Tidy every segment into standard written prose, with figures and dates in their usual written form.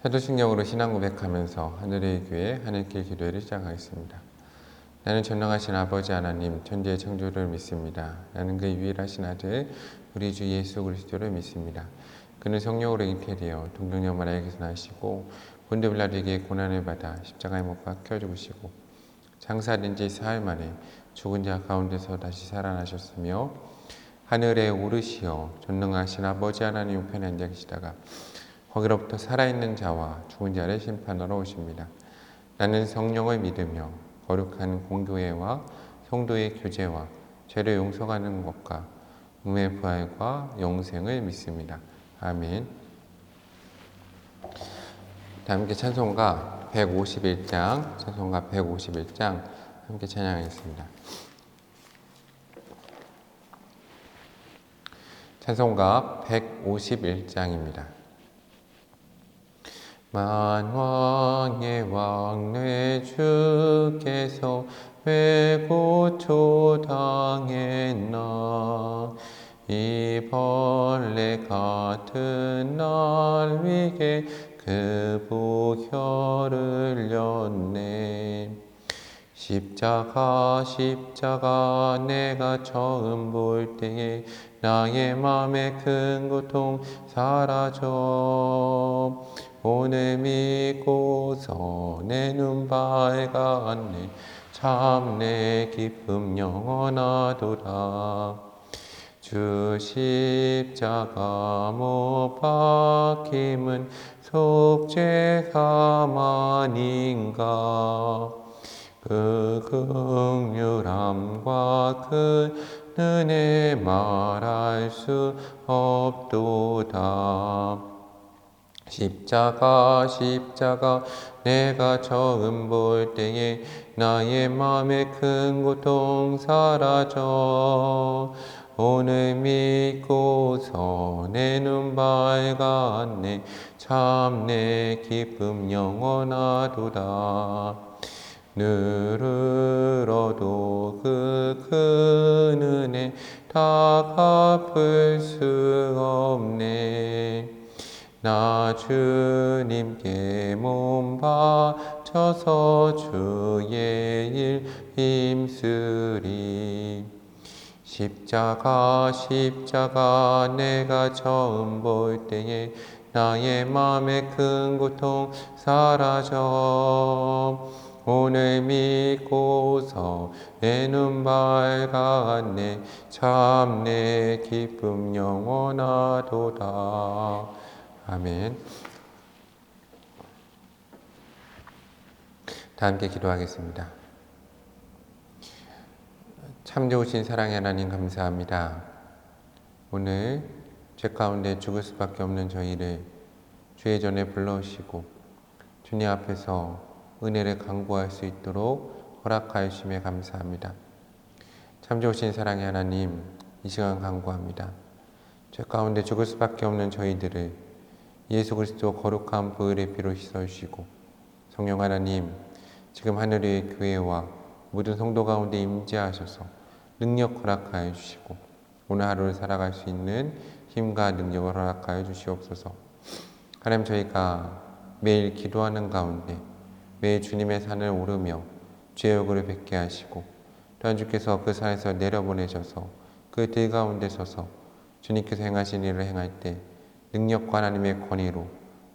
사도신경으로 신앙 고백하면서 하늘의 교회 하늘길 기도회를 시작하겠습니다. 나는 전능하신 아버지 하나님 천지의 창조를 믿습니다. 나는 그 유일하신 아들 우리 주 예수 그리스도를 믿습니다. 그는 성령으로 잉태되어 동정녀 마리아에게서 나시고 본드 빌라도에게 고난을 받아 십자가에 못 박혀 죽으시고 장사된 지 사흘 만에 죽은 자 가운데서 다시 살아나셨으며 하늘에 오르시어 전능하신 아버지 하나님 우편에 앉아 계시다가 거기로부터 살아있는 자와 죽은 자를 심판하러 오십니다. 나는 성령을 믿으며 거룩한 공교회와 성도의 교제와 죄를 용서하는 것과 몸의 부활과 영생을 믿습니다. 아멘. 다 함께 찬송가 151장, 찬송가 151장 함께 찬양하겠습니다. 찬송가 151장입니다. 만왕의 왕 내 주께서 왜 고초당했나. 이 벌레 같은 날 위에 그 보혈을 흘렸네. 십자가 내가 처음 볼 때에 나의 맘에 큰 고통 사라져. 오늘 믿고서 내 눈 밝았네. 참 내 기쁨 영원하도다. 주 십자가 못 박힘은 속죄가만인가. 그 긍휼함과 그 은혜 말할 수 없도다. 십자가 내가 처음 볼 때에 나의 맘에 큰 고통 사라져. 오늘 믿고서 내 눈 밝았네. 참 내 기쁨 영원하도다. 늘으러도 그 큰 은혜 다 갚을 수 없네. 나 주님께 몸 바쳐서 주의 일 힘쓰리. 십자가 내가 처음 볼 때에 나의 맘에 큰 고통 사라져. 오늘 믿고서 내 눈 밝았네. 참 내 기쁨 영원하도다. 아멘. 다 함께 기도하겠습니다. 참 좋으신 사랑의 하나님 감사합니다. 오늘 죄 가운데 죽을 수밖에 없는 저희를 주의 전에 불러오시고 주님 앞에서 은혜를 간구할 수 있도록 허락하여 주심에 감사합니다. 참 좋으신 사랑의 하나님, 이 시간 간구합니다. 죄 가운데 죽을 수밖에 없는 저희들을 예수 그리스도 거룩한 보혈의 피로 씻어주시고 성령 하나님, 지금 하늘의 교회와 모든 성도 가운데 임재하셔서 능력 허락하여 주시고 오늘 하루를 살아갈 수 있는 힘과 능력을 허락하여 주시옵소서. 하나님, 저희가 매일 기도하는 가운데 매일 주님의 산을 오르며 죄의 얼굴을 뵙게 하시고 또한 주께서 그 산에서 내려보내셔서 그 들 가운데 서서 주님께서 행하신 일을 행할 때 능력과 하나님의 권위로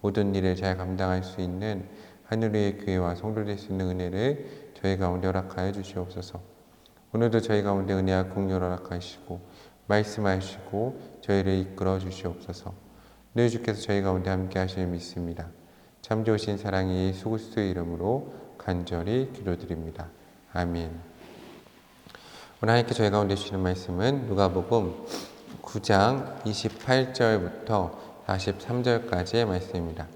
모든 일을 잘 감당할 수 있는 하늘의 교회와 성도 될 수 있는 은혜를 저희 가운데 허락하여 주시옵소서. 오늘도 저희 가운데 은혜와 긍휼을 허락하시고 말씀하시고 저희를 이끌어 주시옵소서. 늘 주께서 저희 가운데 함께 하시길 믿습니다. 참 좋으신 사랑의 예수 그리스도의 이름으로 간절히 기도드립니다. 아멘. 오늘 하나님께 저희 가운데 주시는 말씀은 누가복음 9장 28절부터 43절까지의 말씀입니다.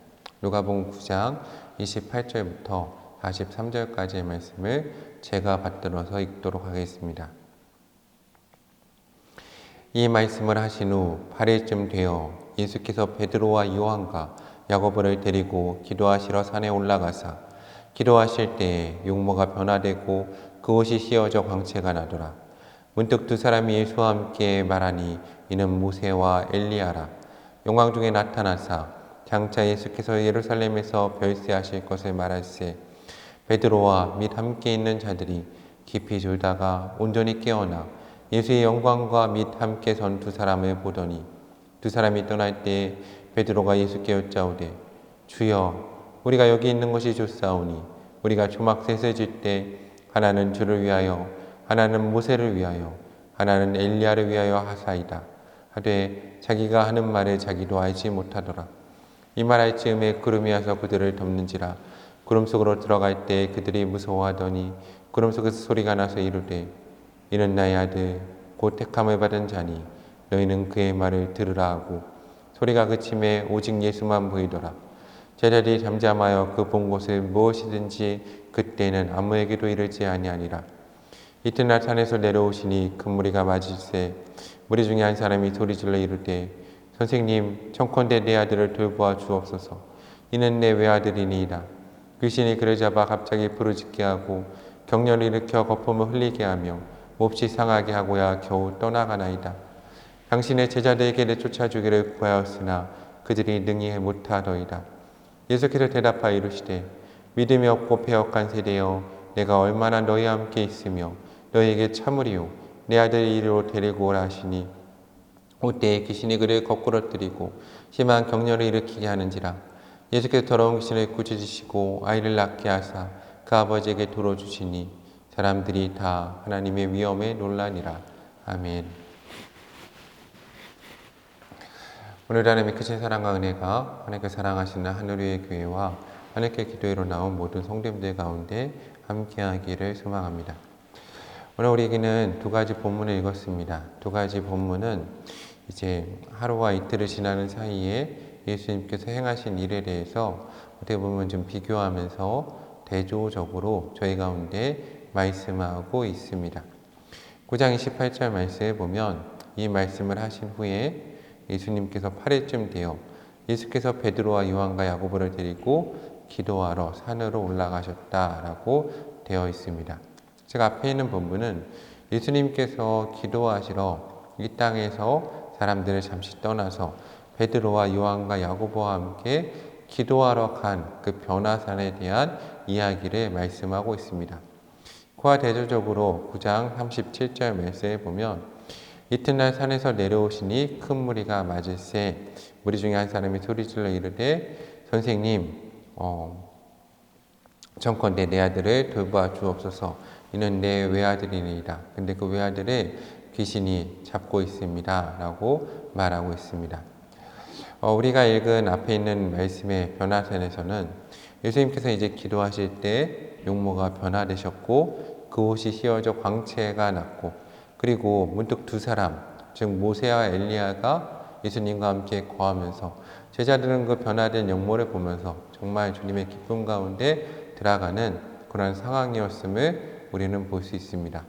누가복음 9장 28절부터 43절까지의 말씀을 제가 받들어서 읽도록 하겠습니다. 이 말씀을 하신 후 8일쯤 되어 예수께서 베드로와 요한과 야고보를 데리고 기도하시러 산에 올라가사 기도하실 때에 용모가 변화되고 그 옷이 씌어져 광채가 나더라. 문득 두 사람이 예수와 함께 말하니 이는 모세와 엘리야라. 영광 중에 나타나사 장차 예수께서 예루살렘에서 별세하실 것을 말할세 베드로와 및 함께 있는 자들이 깊이 졸다가 온전히 깨어나 예수의 영광과 및 함께 선 두 사람을 보더니 두 사람이 떠날 때에 베드로가 예수께 여짜오되 주여 우리가 여기 있는 것이 좋사오니 우리가 초막 셋을 질 때 하나는 주를 위하여 하나는 모세를 위하여 하나는 엘리야를 위하여 하사이다 하되 자기가 하는 말을 자기도 알지 못하더라. 이 말할 즈음에 구름이 와서 그들을 덮는지라 구름 속으로 들어갈 때 그들이 무서워하더니 구름 속에서 소리가 나서 이르되 이는 나의 아들 곧 택함을 받은 자니 너희는 그의 말을 들으라 하고 소리가 그침에 오직 예수만 보이더라. 제자들이 잠잠하여 그 본 것을 무엇이든지 그때는 아무에게도 이르지 아니하니라. 이튿날 산에서 내려오시니 큰 무리가 맞을세 무리 중에 한 사람이 소리질러 이르되 선생님 청컨대 내 아들을 돌보아 주옵소서. 이는 내 외아들이니이다. 귀신이 그를 잡아 갑자기 부르짖게 하고 격렬히 일으켜 거품을 흘리게 하며 몹시 상하게 하고야 겨우 떠나가나이다. 당신의 제자들에게 내쫓아 주기를 구하였으나 그들이 능히 못하더이다. 예수께서 대답하여 이르시되 믿음이 없고 패역한 세대여 내가 얼마나 너희와 함께 있으며 너희에게 참으리요 내 아들을 이리로 데리고 오라 하시니 그때에 귀신이 그를 거꾸러뜨리고 심한 격렬을 일으키게 하는지라. 예수께서 더러운 귀신을 꾸짖으시고 아이를 낳게 하사 그 아버지에게 들어주시니 사람들이 다 하나님의 위엄에 놀라니라. 아멘. 오늘 하나님의 크신 사랑과 은혜가 하나님께 사랑하시는 하늘위의 교회와 하나님께 기도회로 나온 모든 성도님들 가운데 함께하기를 소망합니다. 오늘 우리에게는 두 가지 본문을 읽었습니다. 두 가지 본문은 이제 하루와 이틀을 지나는 사이에 예수님께서 행하신 일에 대해서 어떻게 보면 좀 비교하면서 대조적으로 저희 가운데 말씀하고 있습니다. 9장 28절 말씀에 보면 이 말씀을 하신 후에 예수님께서 8일쯤 되어 예수께서 베드로와 요한과 야고보를 데리고 기도하러 산으로 올라가셨다라고 되어 있습니다. 제가 앞에 있는 본문은 예수님께서 기도하시러 이 땅에서 사람들을 잠시 떠나서 베드로와 요한과 야고보와 함께 기도하러 간 그 변화산에 대한 이야기를 말씀하고 있습니다. 그와 대조적으로 9장 37절 말씀에 보면 이튿날 산에서 내려오시니 큰 무리가 맞을세 무리 중에 한 사람이 소리질러 이르되 선생님 청컨대 내 아들을 돌보아 주옵소서. 이는 내 외아들이니이다. 근데 그 외아들을 귀신이 잡고 있습니다 라고 말하고 있습니다. 우리가 읽은 앞에 있는 말씀의 변화산에서는 예수님께서 이제 기도하실 때 용모가 변화되셨고 그 옷이 휘어져 광채가 났고 그리고 문득 두 사람 즉 모세와 엘리야가 예수님과 함께 거하면서 제자들은 그 변화된 용모를 보면서 정말 주님의 기쁨 가운데 들어가는 그런 상황이었음을 우리는 볼 수 있습니다.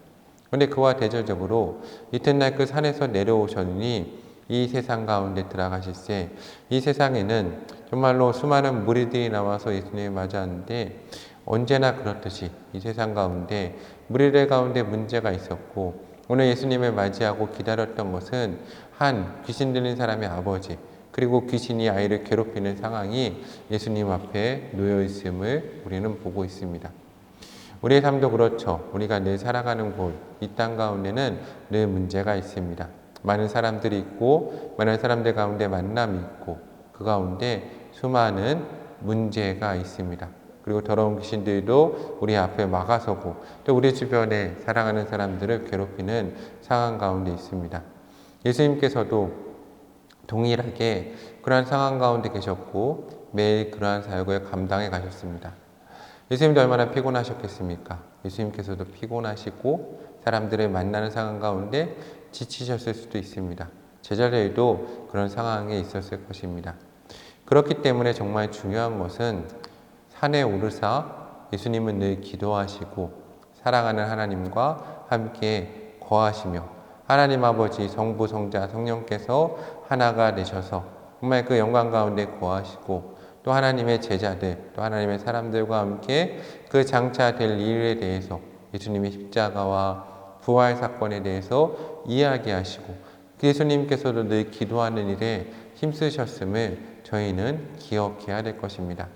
그런데 그와 대조적으로 이튿날 그 산에서 내려오셨니 이 세상 가운데 들어가실세 이 세상에는 정말로 수많은 무리들이 나와서 예수님을 맞이하는데 언제나 그렇듯이 이 세상 가운데 무리들 가운데 문제가 있었고 오늘 예수님을 맞이하고 기다렸던 것은 한 귀신 들린 사람의 아버지 그리고 귀신이 아이를 괴롭히는 상황이 예수님 앞에 놓여 있음을 우리는 보고 있습니다. 우리의 삶도 그렇죠. 우리가 늘 살아가는 곳, 이 땅 가운데는 늘 문제가 있습니다. 많은 사람들이 있고 많은 사람들 가운데 만남이 있고 그 가운데 수많은 문제가 있습니다. 그리고 더러운 귀신들도 우리 앞에 막아서고 또 우리 주변에 사랑하는 사람들을 괴롭히는 상황 가운데 있습니다. 예수님께서도 동일하게 그러한 상황 가운데 계셨고 매일 그러한 사역을 감당해 가셨습니다. 예수님도 얼마나 피곤하셨겠습니까? 예수님께서도 피곤하시고 사람들을 만나는 상황 가운데 지치셨을 수도 있습니다. 제자들도 그런 상황에 있었을 것입니다. 그렇기 때문에 정말 중요한 것은 산에 오르사 예수님은 늘 기도하시고 사랑하는 하나님과 함께 거하시며 하나님 아버지 성부 성자 성령께서 하나가 되셔서 정말 그 영광 가운데 거하시고 또 하나님의 제자들 또 하나님의 사람들과 함께 그 장차 될 일에 대해서 예수님의 십자가와 부활 사건에 대해서 이야기하시고 예수님께서도 늘 기도하는 일에 힘쓰셨음을 저희는 기억해야 될 것입니다.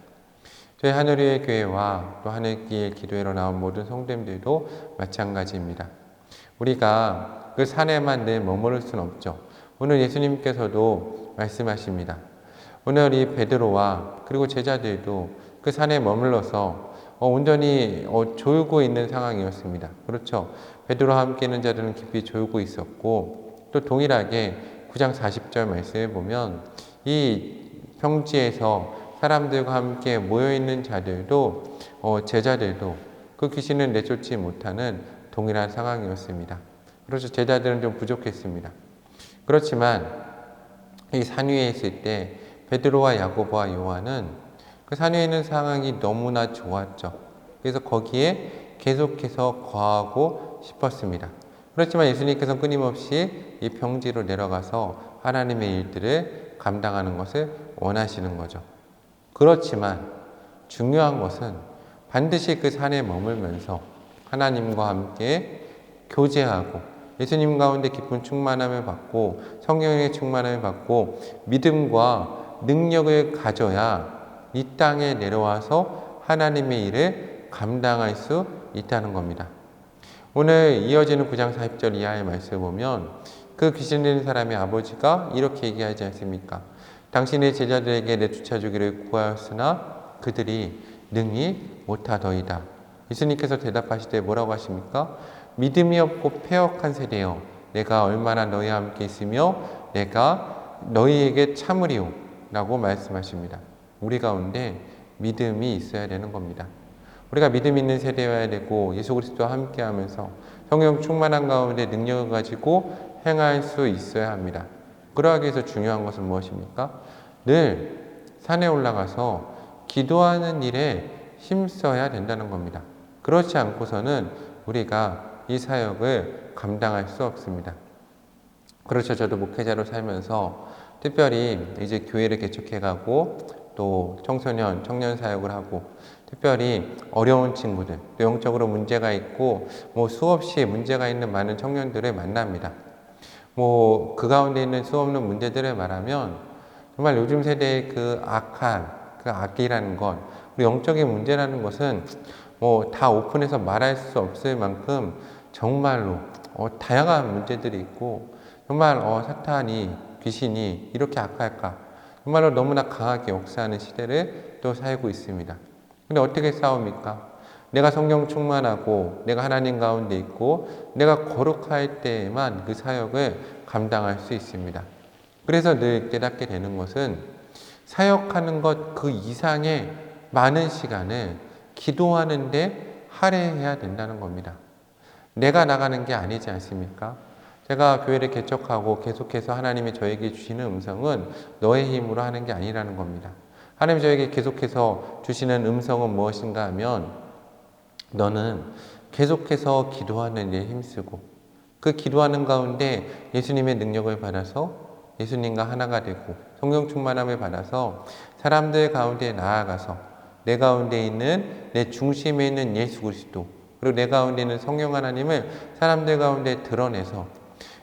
저희 하늘위의 교회와 또 하늘길 기도회로 나온 모든 성도님들도 마찬가지입니다. 우리가 그 산에만 늘 머무를 수는 없죠. 오늘 예수님께서도 말씀하십니다. 오늘 이 베드로와 그리고 제자들도 그 산에 머물러서 온전히 졸고 있는 상황이었습니다. 그렇죠. 베드로와 함께 있는 자들은 깊이 졸고 있었고, 또 동일하게 9장 40절 말씀을 보면 이 평지에서 사람들과 함께 모여있는 자들도 제자들도 그 귀신을 내쫓지 못하는 동일한 상황이었습니다. 그래서 제자들은 좀 부족했습니다. 그렇지만 이 산 위에 있을 때 베드로와 야고보와 요한은 그 산 위에 있는 상황이 너무나 좋았죠. 그래서 거기에 계속해서 거하고 싶었습니다. 그렇지만 예수님께서는 끊임없이 이 평지로 내려가서 하나님의 일들을 감당하는 것을 원하시는 거죠. 그렇지만 중요한 것은 반드시 그 산에 머물면서 하나님과 함께 교제하고 예수님 가운데 깊은 충만함을 받고 성령의 충만함을 받고 믿음과 능력을 가져야 이 땅에 내려와서 하나님의 일을 감당할 수 있다는 겁니다. 오늘 이어지는 9장 40절 이하의 말씀을 보면 그 귀신 들린 사람의 아버지가 이렇게 얘기하지 않습니까? 당신의 제자들에게 내쫓아주기를 구하였으나 그들이 능히 못하더이다. 예수님께서 대답하시되 뭐라고 하십니까? 믿음이 없고 패역한 세대여, 내가 얼마나 너희와 함께 있으며 내가 너희에게 참으리오 라고 말씀하십니다. 우리 가운데 믿음이 있어야 되는 겁니다. 우리가 믿음 있는 세대여야 되고 예수 그리스도와 함께 하면서 성령 충만한 가운데 능력을 가지고 행할 수 있어야 합니다. 그러하기 위해서 중요한 것은 무엇입니까? 늘 산에 올라가서 기도하는 일에 힘써야 된다는 겁니다. 그렇지 않고서는 우리가 이 사역을 감당할 수 없습니다. 그렇죠. 저도 목회자로 살면서 특별히 이제 교회를 개척해가고 또 청소년, 청년 사역을 하고 특별히 어려운 친구들, 또 영적으로 문제가 있고 수없이 문제가 있는 많은 청년들을 만납니다. 그 가운데 있는 수없는 문제들을 말하면 정말 요즘 세대의 그 악이라는 것, 그리고 영적인 문제라는 것은 다 오픈해서 말할 수 없을 만큼 정말로 다양한 문제들이 있고 정말 사탄이 귀신이 이렇게 악할까 정말로 너무나 강하게 역사하는 시대를 또 살고 있습니다. 근데 어떻게 싸웁니까? 내가 성령 충만하고 내가 하나님 가운데 있고 내가 거룩할 때에만 그 사역을 감당할 수 있습니다. 그래서 늘 깨닫게 되는 것은 사역하는 것 그 이상의 많은 시간을 기도하는 데 할애해야 된다는 겁니다. 내가 나가는 게 아니지 않습니까? 제가 교회를 개척하고 계속해서 하나님이 저에게 주시는 음성은 너의 힘으로 하는 게 아니라는 겁니다. 하나님이 저에게 계속해서 주시는 음성은 무엇인가 하면 너는 계속해서 기도하는 일에 힘쓰고 그 기도하는 가운데 예수님의 능력을 받아서 예수님과 하나가 되고 성령 충만함을 받아서 사람들 가운데 나아가서 내 가운데 있는 내 중심에 있는 예수 그리스도 그리고 내 가운데 있는 성령 하나님을 사람들 가운데 드러내서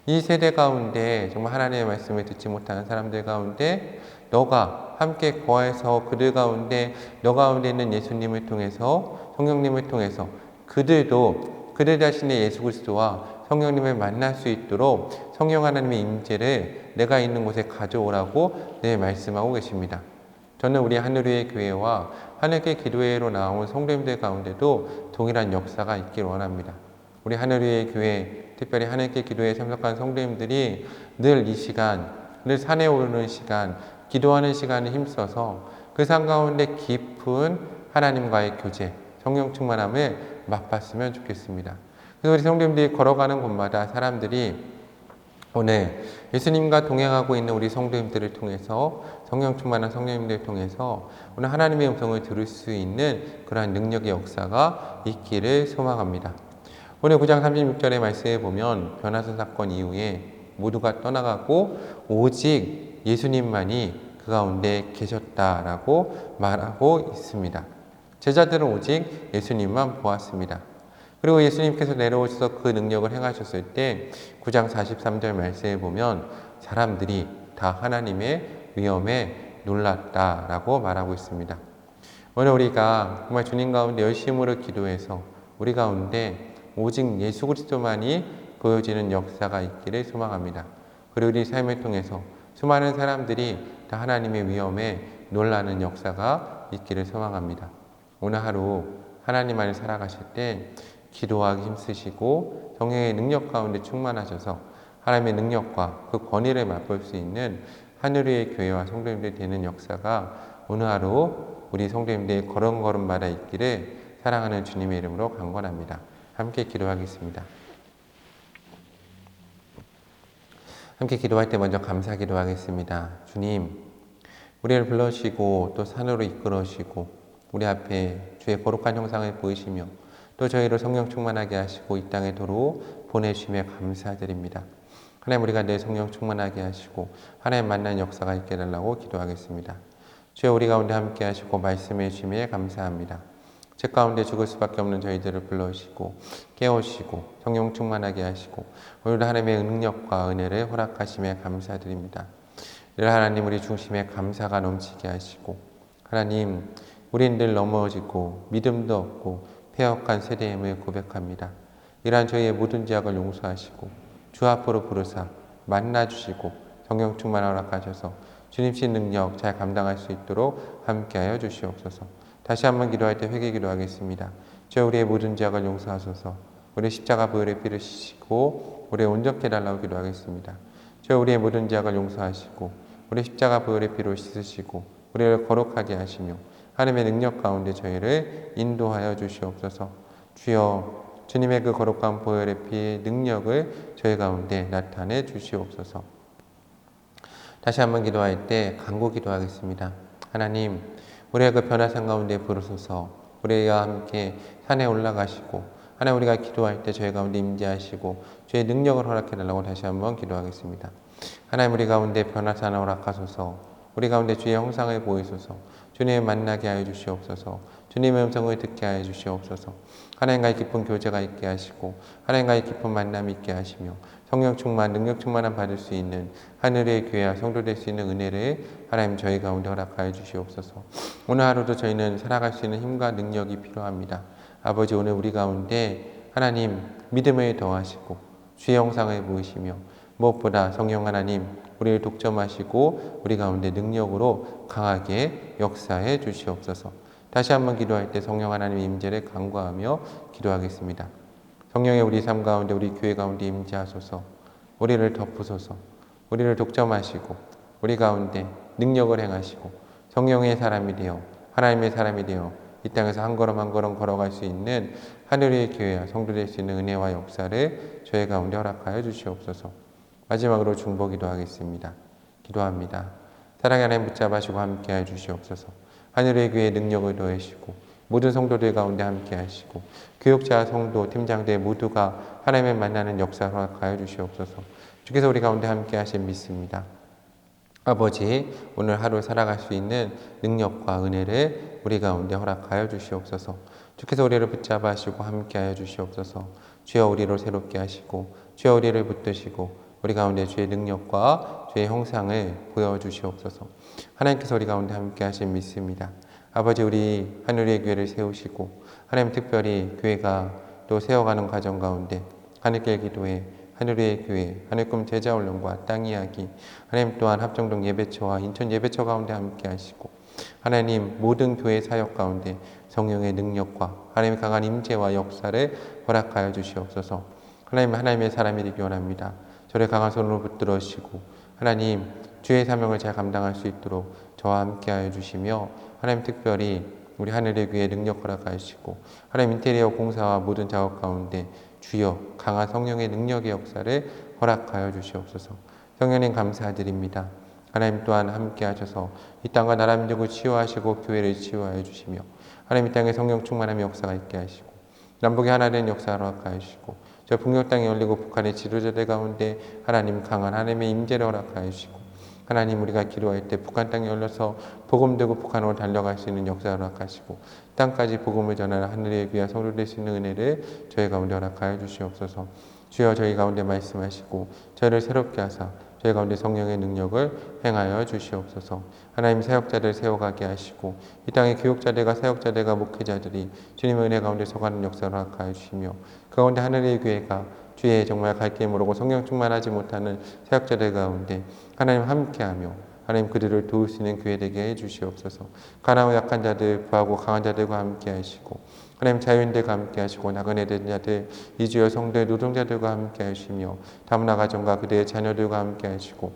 이 세대 가운데 정말 하나님의 말씀을 듣지 못하는 사람들 가운데 너가 함께 거해서 그들 가운데 너 가운데 있는 예수님을 통해서 성령님을 통해서 그들도 그들 자신의 예수 그리스도와 성령님을 만날 수 있도록 성령 하나님의 임재를 내가 있는 곳에 가져오라고 늘 말씀하고 계십니다. 저는 우리 하늘위의 교회와 하늘길 기도회로 나온 성도님들 가운데도 동일한 역사가 있길 원합니다. 우리 하늘위의 교회, 특별히 하늘길 기도회에 참석한 성도님들이 늘 이 시간, 늘 산에 오르는 시간, 기도하는 시간에 힘써서 그 산 가운데 깊은 하나님과의 교제, 성령 충만함을 맛봤으면 좋겠습니다. 그래서 우리 성도님들이 걸어가는 곳마다 사람들이 오늘 예수님과 동행하고 있는 우리 성도님들을 통해서 성령 충만한 성령님들을 통해서 오늘 하나님의 음성을 들을 수 있는 그러한 능력의 역사가 있기를 소망합니다. 오늘 9장 36절의 말씀에 보면 변화산 사건 이후에 모두가 떠나가고 오직 예수님만이 그 가운데 계셨다라고 말하고 있습니다. 제자들은 오직 예수님만 보았습니다. 그리고 예수님께서 내려오셔서 그 능력을 행하셨을 때 9장 43절 말씀에 보면 사람들이 다 하나님의 위엄에 놀랐다라고 말하고 있습니다. 오늘 우리가 정말 주님 가운데 열심으로 기도해서 우리 가운데 오직 예수 그리스도만이 보여지는 역사가 있기를 소망합니다. 그리고 우리 삶을 통해서 수많은 사람들이 다 하나님의 위엄에 놀라는 역사가 있기를 소망합니다. 오늘 하루 하나님 안에 살아가실 때 기도하기 힘쓰시고 성령의 능력 가운데 충만하셔서 하나님의 능력과 그 권위를 맛볼 수 있는 하늘의 교회와 성도님들이 되는 역사가 오늘 하루 우리 성도님들의 걸음걸음마다 있기를 사랑하는 주님의 이름으로 간구합니다. 함께 기도하겠습니다. 함께 기도할 때 먼저 감사 기도하겠습니다. 주님, 우리를 불러주시고 또 산으로 이끌어주시고 우리 앞에 주의 거룩한 형상을 보이시며 또 저희를 성령 충만하게 하시고 이 땅에 도로 보내주심에 감사드립니다. 하나님, 우리가 내 성령 충만하게 하시고 하나님 만나는 역사가 있게 해달라고 기도하겠습니다. 주여, 우리 가운데 함께 하시고 말씀해 주심에 감사합니다. 죄 가운데 죽을 수밖에 없는 저희들을 불러주시고 깨우시고 성령 충만하게 하시고 오늘도 하나님의 능력과 은혜를 허락하심에 감사드립니다. 늘 하나님, 우리 중심에 감사가 넘치게 하시고 하나님, 우린 늘 넘어지고 믿음도 없고 패역한 세대임을 고백합니다. 이러한 저희의 모든 죄악을 용서하시고 주 앞으로 부르사 만나주시고 성령 충만 허락하셔서 주님신 능력 잘 감당할 수 있도록 함께하여 주시옵소서. 다시 한번 기도할 때 회개 기도하겠습니다. 주여, 우리의 모든 죄악을 용서하소서. 우리 십자가 보혈의 피를 씻고 우리의 온전케 해달라고 기도하겠습니다. 주여, 우리의 모든 죄악을 용서하시고 우리 십자가 보혈의 피로 씻으시고 우리를 거룩하게 하시며 하나님의 능력 가운데 저희를 인도하여 주시옵소서. 주여, 주님의 그 거룩한 보혈의 피의 능력을 저희 가운데 나타내 주시옵소서. 다시 한번 기도할 때 간구 기도하겠습니다. 하나님, 우리의 그 변화산 가운데 부르소서. 우리와 함께 산에 올라가시고 하나님, 우리가 기도할 때 저희 가운데 임재하시고 주의 능력을 허락해달라고 다시 한번 기도하겠습니다. 하나님, 우리 가운데 변화산을 허락하소서. 우리 가운데 주의 형상을 보이소서. 주님을 만나게 하여 주시옵소서. 주님의 음성을 듣게 하여 주시옵소서. 하나님과의 깊은 교제가 있게 하시고 하나님과의 깊은 만남이 있게 하시며 성령 충만, 능력 충만함 받을 수 있는 하늘의 교회와 성도 될 수 있는 은혜를 하나님 저희 가운데 허락하여 주시옵소서. 오늘 하루도 저희는 살아갈 수 있는 힘과 능력이 필요합니다. 아버지, 오늘 우리 가운데 하나님 믿음을 더하시고 주의 형상을 보이시며 무엇보다 성령 하나님 우리를 독점하시고 우리 가운데 능력으로 강하게 역사해 주시옵소서. 다시 한번 기도할 때 성령 하나님의 임재를 간구하며 기도하겠습니다. 성령의 우리 삶 가운데 우리 교회 가운데 임재하소서. 우리를 덮으소서. 우리를 독점하시고 우리 가운데 능력을 행하시고 성령의 사람이 되어 하나님의 사람이 되어 이 땅에서 한 걸음 한 걸음 걸어갈 수 있는 하늘의 교회와 성도 될 수 있는 은혜와 역사를 저희 가운데 허락하여 주시옵소서. 마지막으로 중보 기도하겠습니다. 기도합니다. 사랑의 하나님 붙잡으시고 함께하여 주시옵소서. 하늘의 교회에 능력을 더하시고 모든 성도들 가운데 함께하시고 교육자, 성도, 팀장들 모두가 하나님을 만나는 역사를 허락하여 주시옵소서. 주께서 우리 가운데 함께하신 믿습니다. 아버지, 오늘 하루 살아갈 수 있는 능력과 은혜를 우리 가운데 허락하여 주시옵소서. 주께서 우리를 붙잡아 하시고 함께하여 주시옵소서. 주여, 우리를 새롭게 하시고 주여, 우리를 붙드시고 우리 가운데 주의 능력과 주의 형상을 보여주시옵소서. 하나님께서 우리 가운데 함께하신 믿습니다. 아버지, 우리 하늘의 교회를 세우시고 하나님, 특별히 교회가 또 세워가는 과정 가운데 하늘길 기도회, 하늘의 교회, 하늘꿈 제자훈련과 땅 이야기, 하나님 또한 합정동 예배처와 인천 예배처 가운데 함께하시고 하나님, 모든 교회 사역 가운데 성령의 능력과 하나님의 강한 임재와 역사를 허락하여 주시옵소서. 하나님의 사람이 되기 원합니다. 저를 강한 손으로 붙들어 주시고 하나님, 주의 사명을 잘 감당할 수 있도록 저와 함께하여 주시며 하나님, 특별히 우리 하늘의 교회에 능력 허락하여 주시고 하나님, 인테리어 공사와 모든 작업 가운데 주여 강한 성령의 능력의 역사를 허락하여 주시옵소서. 성령님 감사드립니다. 하나님 또한 함께 하셔서 이 땅과 나라 민족을 치유하시고 교회를 치유하여 주시며 하나님, 이 땅에 성령 충만함의 역사가 있게 하시고 남북이 하나 된 역사를 허락하여 주시고 저 북녘 땅이 열리고 북한의 지도자들 가운데 하나님 강한 하나님의 임재를 허락하여 주시고 하나님, 우리가 기도할 때 북한 땅이 열려서 복음 들고 북한으로 달려갈 수 있는 역사를 허락하시고 땅까지 복음을 전하는 하늘의 귀한 성도 될 수 있는 은혜를 저희 가운데 허락하여 주시옵소서. 주여, 저희 가운데 말씀하시고 저희를 새롭게 하사 저희 가운데 성령의 능력을 행하여 주시옵소서. 하나님 사역자들 세워가게 하시고 이 땅의 교육자들과 사역자들과 목회자들이 주님의 은혜 가운데 서가는 역사를 허락하여 주시며 그 가운데 하늘의 교회가 주의 정말 갈 길 모르고 성령 충만하지 못하는 사역자들 가운데 하나님 함께하며 하나님 그들을 도울 수 있는 교회 되게 해주시옵소서. 가난하고 약한 자들, 부하고 강한 자들과 함께 하시고 하나님 자유인들과 함께 하시고 나그네 된 자들, 이주여 성도의 노동자들과 함께 하시며 다문화 가정과 그들의 자녀들과 함께 하시고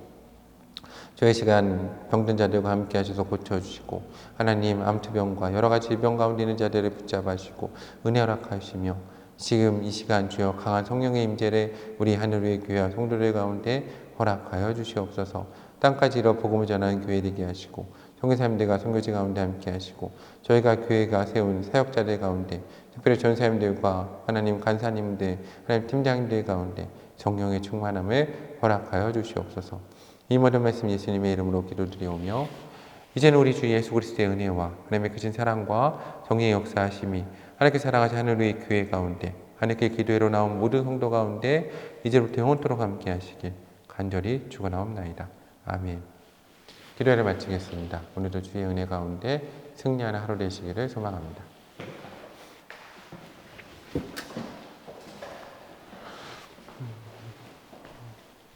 저희 시간 병든 자들과 함께 하셔서 고쳐주시고 하나님 암투병과 여러 가지 질병 가운데 있는 자들을 붙잡아주시고 은혜 허락하시며 지금 이 시간 주여 강한 성령의 임재를 우리 하늘 위의 교회와 성도들 가운데 허락하여 주시옵소서. 땅까지 이뤄 복음을 전하는 교회 되게 하시고 선교사님들과 선교지 가운데 함께 하시고 저희가 교회가 세운 사역자들 가운데 특별히 전사님들과 하나님 간사님들, 하나님 팀장님들 가운데 성령의 충만함을 허락하여 주시옵소서. 이 모든 말씀 예수님의 이름으로 기도드리오며 이제는 우리 주 예수 그리스도의 은혜와 하나님의 크신 사랑과 정의의 역사하심이 하나님께 사랑하신 하늘 위의 교회 가운데 하나님께 기도회로 나온 모든 성도 가운데 이제부터 영원토록 함께 하시길 간절히 축원하옵나이다. 아멘. 기도회를 마치겠습니다. 오늘도 주의 은혜 가운데 승리하는 하루 되시기를 소망합니다.